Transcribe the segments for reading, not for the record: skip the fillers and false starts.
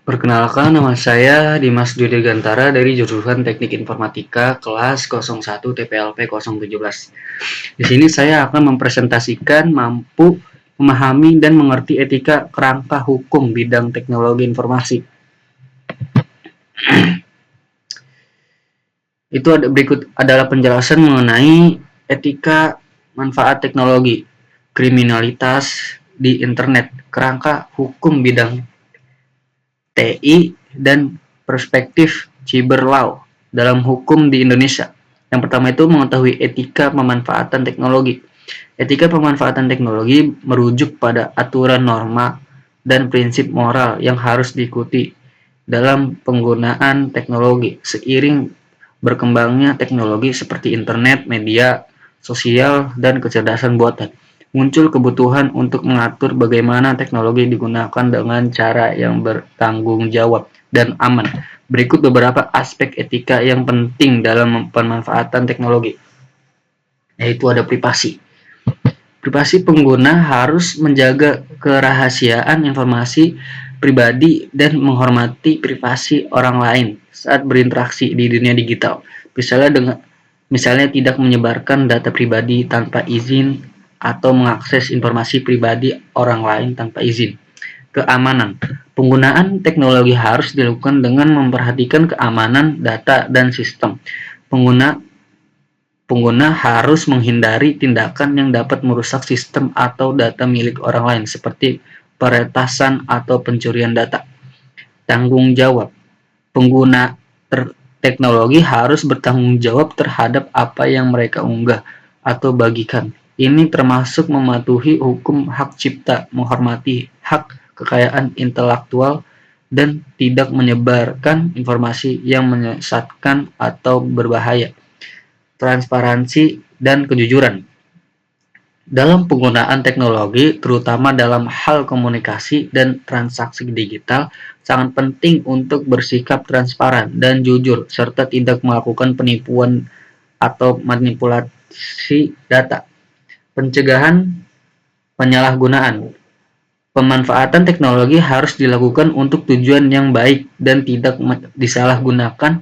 Perkenalkan, nama saya Dimas Dwi Gantara dari jurusan Teknik Informatika kelas 01 TPLP 017. Di sini saya akan mempresentasikan mampu memahami dan mengerti etika kerangka hukum bidang teknologi informasi. Berikut adalah penjelasan mengenai etika manfaat teknologi, kriminalitas di internet, kerangka hukum bidang TI, dan perspektif cyber law dalam hukum di Indonesia. Yang pertama itu mengetahui etika pemanfaatan teknologi. Etika pemanfaatan teknologi merujuk pada aturan norma dan prinsip moral yang harus diikuti dalam penggunaan teknologi. Seiring berkembangnya teknologi seperti internet, media sosial, dan kecerdasan buatan, muncul kebutuhan untuk mengatur bagaimana teknologi digunakan dengan cara yang bertanggung jawab dan aman. Berikut beberapa aspek etika yang penting dalam pemanfaatan teknologi, yaitu ada privasi. Privasi pengguna harus menjaga kerahasiaan informasi pribadi dan menghormati privasi orang lain saat berinteraksi di dunia digital. Misalnya tidak menyebarkan data pribadi tanpa izin atau mengakses informasi pribadi orang lain tanpa izin. Keamanan. Penggunaan teknologi harus dilakukan dengan memperhatikan keamanan data dan sistem. Pengguna harus menghindari tindakan yang dapat merusak sistem atau data milik orang lain seperti peretasan atau pencurian data. Tanggung jawab. Pengguna teknologi harus bertanggung jawab terhadap apa yang mereka unggah atau bagikan. Ini termasuk mematuhi hukum hak cipta, menghormati hak kekayaan intelektual, dan tidak menyebarkan informasi yang menyesatkan atau berbahaya. Transparansi dan kejujuran. Dalam penggunaan teknologi, terutama dalam hal komunikasi dan transaksi digital, sangat penting untuk bersikap transparan dan jujur, serta tidak melakukan penipuan atau manipulasi data. Pencegahan penyalahgunaan. Pemanfaatan teknologi harus dilakukan untuk tujuan yang baik dan tidak disalahgunakan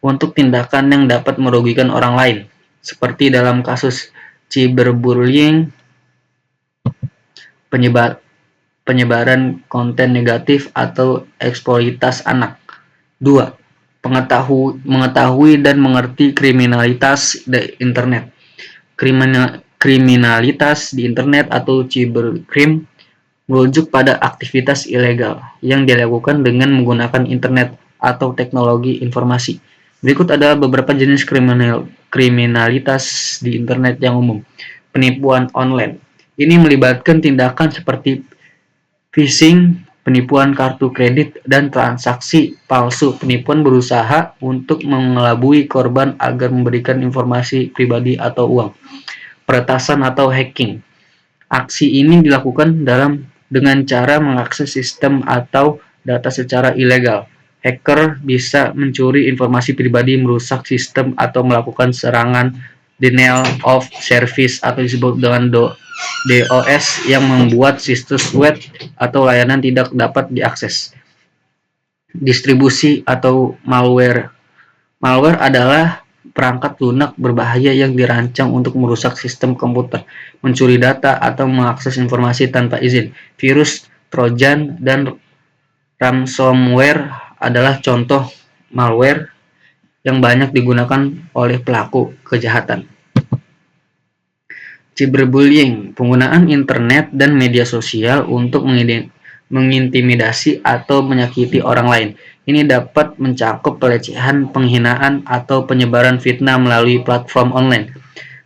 untuk tindakan yang dapat merugikan orang lain, seperti dalam kasus cyberbullying, penyebaran konten negatif, atau eksploitasi anak. 2. Mengetahui dan mengerti kriminalitas di internet. Kriminalitas di internet atau cybercrime merujuk pada aktivitas ilegal yang dilakukan dengan menggunakan internet atau teknologi informasi. Berikut adalah beberapa jenis kriminalitas di internet yang umum. Penipuan online. Ini melibatkan tindakan seperti phishing, penipuan kartu kredit, dan transaksi palsu. Penipuan berusaha untuk mengelabui korban agar memberikan informasi pribadi atau uang. Peretasan atau hacking. Aksi ini dilakukan dengan cara mengakses sistem atau data secara ilegal. Hacker bisa mencuri informasi pribadi, merusak sistem, atau melakukan serangan denial of service atau disebut dengan DOS yang membuat situs web atau layanan tidak dapat diakses. Distribusi atau malware. Malware adalah perangkat lunak berbahaya yang dirancang untuk merusak sistem komputer, mencuri data, atau mengakses informasi tanpa izin. Virus, trojan, dan ransomware adalah contoh malware yang banyak digunakan oleh pelaku kejahatan. Cyberbullying, penggunaan internet dan media sosial untuk mengintimidasi atau menyakiti orang lain. Ini dapat mencakup pelecehan, penghinaan, atau penyebaran fitnah melalui platform online.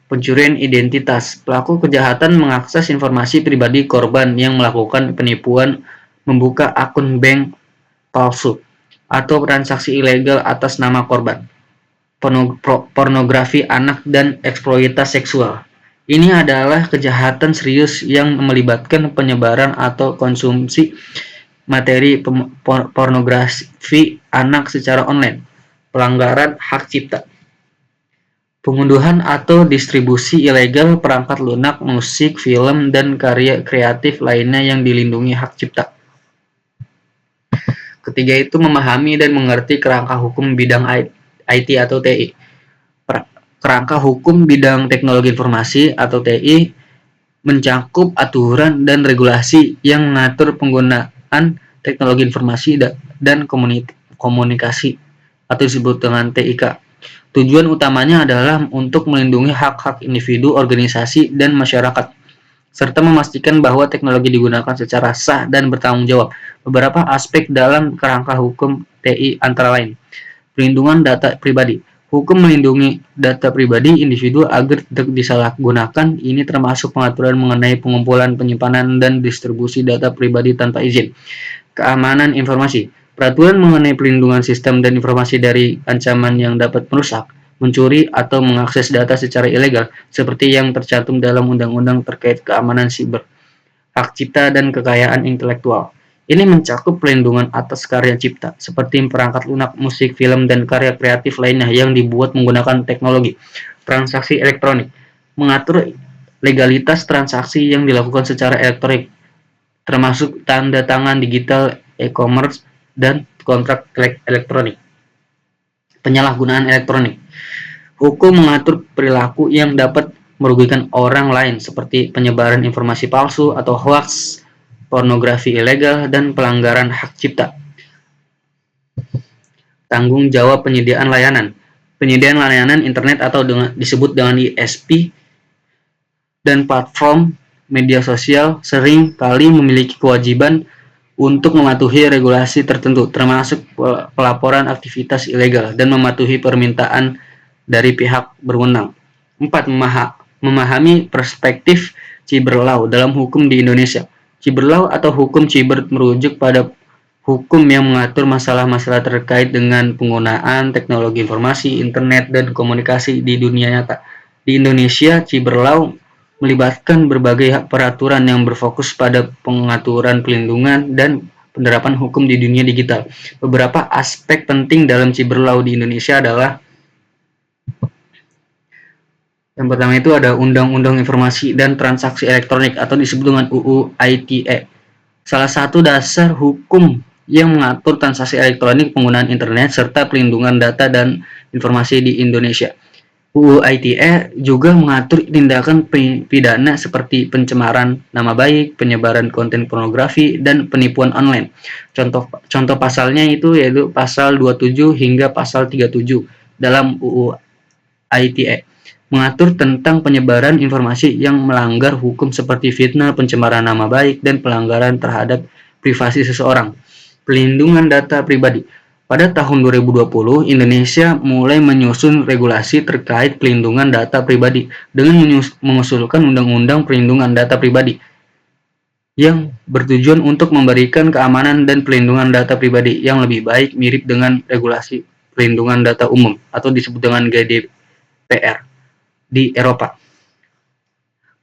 Pencurian identitas, pelaku kejahatan mengakses informasi pribadi korban yang melakukan penipuan, membuka akun bank palsu, atau transaksi ilegal atas nama korban. Pornografi anak dan eksploitasi seksual. Ini adalah kejahatan serius yang melibatkan penyebaran atau konsumsi materi pornografi anak secara online. Pelanggaran hak cipta. Pengunduhan atau distribusi ilegal perangkat lunak, musik, film, dan karya kreatif lainnya yang dilindungi hak cipta. Ketiga itu memahami dan mengerti kerangka hukum bidang IT atau TI. Kerangka hukum bidang teknologi informasi atau TI mencakup aturan dan regulasi yang mengatur penggunaan teknologi informasi dan komunikasi atau disebut dengan TIK. Tujuan utamanya adalah untuk melindungi hak-hak individu, organisasi, dan masyarakat, serta memastikan bahwa teknologi digunakan secara sah dan bertanggung jawab. Beberapa aspek dalam kerangka hukum TI antara lain: perlindungan data pribadi. Hukum melindungi data pribadi individu agar tidak disalahgunakan. Ini termasuk pengaturan mengenai pengumpulan, penyimpanan, dan distribusi data pribadi tanpa izin. Keamanan informasi. Peraturan mengenai perlindungan sistem dan informasi dari ancaman yang dapat merusak, mencuri, atau mengakses data secara ilegal, seperti yang tercantum dalam undang-undang terkait keamanan siber. Hak cipta dan kekayaan intelektual. Ini mencakup perlindungan atas karya cipta, seperti perangkat lunak, musik, film, dan karya kreatif lainnya yang dibuat menggunakan teknologi. Transaksi elektronik mengatur legalitas transaksi yang dilakukan secara elektronik, termasuk tanda tangan digital, e-commerce, dan kontrak elektronik. Penyalahgunaan elektronik. Hukum mengatur perilaku yang dapat merugikan orang lain, seperti penyebaran informasi palsu atau hoax, pornografi ilegal, dan pelanggaran hak cipta. Tanggung jawab penyediaan layanan. Penyediaan layanan internet atau disebut dengan ISP dan platform media sosial sering kali memiliki kewajiban untuk mematuhi regulasi tertentu, termasuk pelaporan aktivitas ilegal dan mematuhi permintaan dari pihak berwenang. 4. Memahami perspektif cyberlaw dalam hukum di Indonesia. Cyberlaw atau hukum cyber merujuk pada hukum yang mengatur masalah-masalah terkait dengan penggunaan teknologi informasi, internet, dan komunikasi di dunia nyata. Di Indonesia, cyberlaw melibatkan berbagai peraturan yang berfokus pada pengaturan pelindungan dan penerapan hukum di dunia digital. Beberapa aspek penting dalam cyberlaw di Indonesia adalah: yang pertama itu ada Undang-Undang Informasi dan Transaksi Elektronik atau disebut dengan UU ITE. Salah satu dasar hukum yang mengatur transaksi elektronik, penggunaan internet, serta pelindungan data dan informasi di Indonesia. UU ITE juga mengatur tindakan pidana seperti pencemaran nama baik, penyebaran konten pornografi, dan penipuan online. Contoh pasalnya itu yaitu pasal 27 hingga pasal 37 dalam UU ITE. Mengatur tentang penyebaran informasi yang melanggar hukum seperti fitnah, pencemaran nama baik, dan pelanggaran terhadap privasi seseorang. Pelindungan data pribadi. Pada tahun 2020, Indonesia mulai menyusun regulasi terkait pelindungan data pribadi dengan mengusulkan Undang-Undang Perlindungan Data Pribadi yang bertujuan untuk memberikan keamanan dan pelindungan data pribadi yang lebih baik, mirip dengan regulasi perlindungan data umum atau disebut dengan GDPR di Eropa.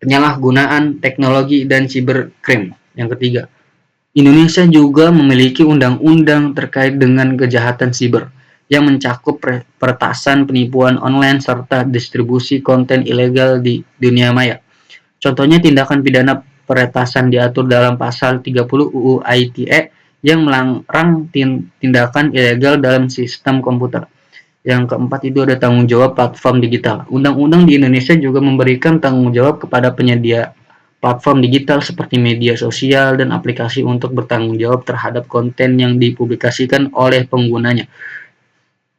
Penyalahgunaan teknologi dan cybercrime. Yang ketiga, Indonesia juga memiliki undang-undang terkait dengan kejahatan siber yang mencakup peretasan, penipuan online, serta distribusi konten ilegal di dunia maya. Contohnya, tindakan pidana peretasan diatur dalam pasal 30 UU ITE yang melarang tindakan ilegal dalam sistem komputer. Yang keempat itu ada tanggung jawab platform digital. Undang-undang di Indonesia juga memberikan tanggung jawab kepada penyedia platform digital seperti media sosial dan aplikasi untuk bertanggung jawab terhadap konten yang dipublikasikan oleh penggunanya.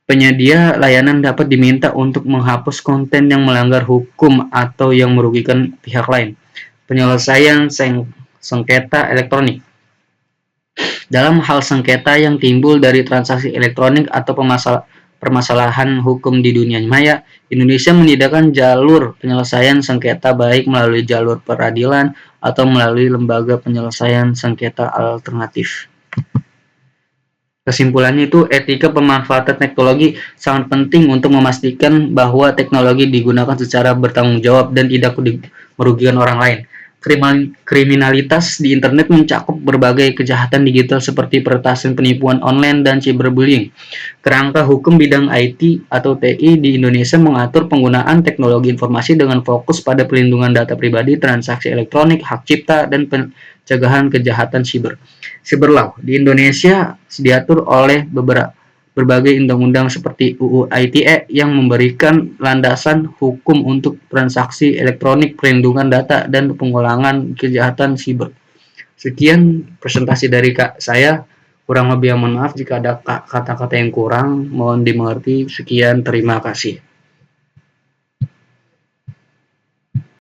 Penyedia layanan dapat diminta untuk menghapus konten yang melanggar hukum atau yang merugikan pihak lain. Penyelesaian sengketa elektronik. Dalam hal sengketa yang timbul dari transaksi elektronik atau permasalahan hukum di dunia maya, Indonesia menyediakan jalur penyelesaian sengketa baik melalui jalur peradilan atau melalui lembaga penyelesaian sengketa alternatif. Kesimpulannya itu, etika pemanfaatan teknologi sangat penting untuk memastikan bahwa teknologi digunakan secara bertanggung jawab dan tidak merugikan orang lain. Kriminalitas di internet mencakup berbagai kejahatan digital seperti peretasan, penipuan online, dan cyberbullying. Kerangka hukum bidang IT atau TI di Indonesia mengatur penggunaan teknologi informasi dengan fokus pada perlindungan data pribadi, transaksi elektronik, hak cipta, dan pencegahan kejahatan siber. Cyberlaw di Indonesia diatur oleh berbagai undang-undang seperti UU ITE yang memberikan landasan hukum untuk transaksi elektronik, perlindungan data, dan pengulangan kejahatan siber. Sekian presentasi dari saya. Kurang lebih mohon maaf jika ada kata-kata yang kurang, mohon dimengerti. Sekian, terima kasih.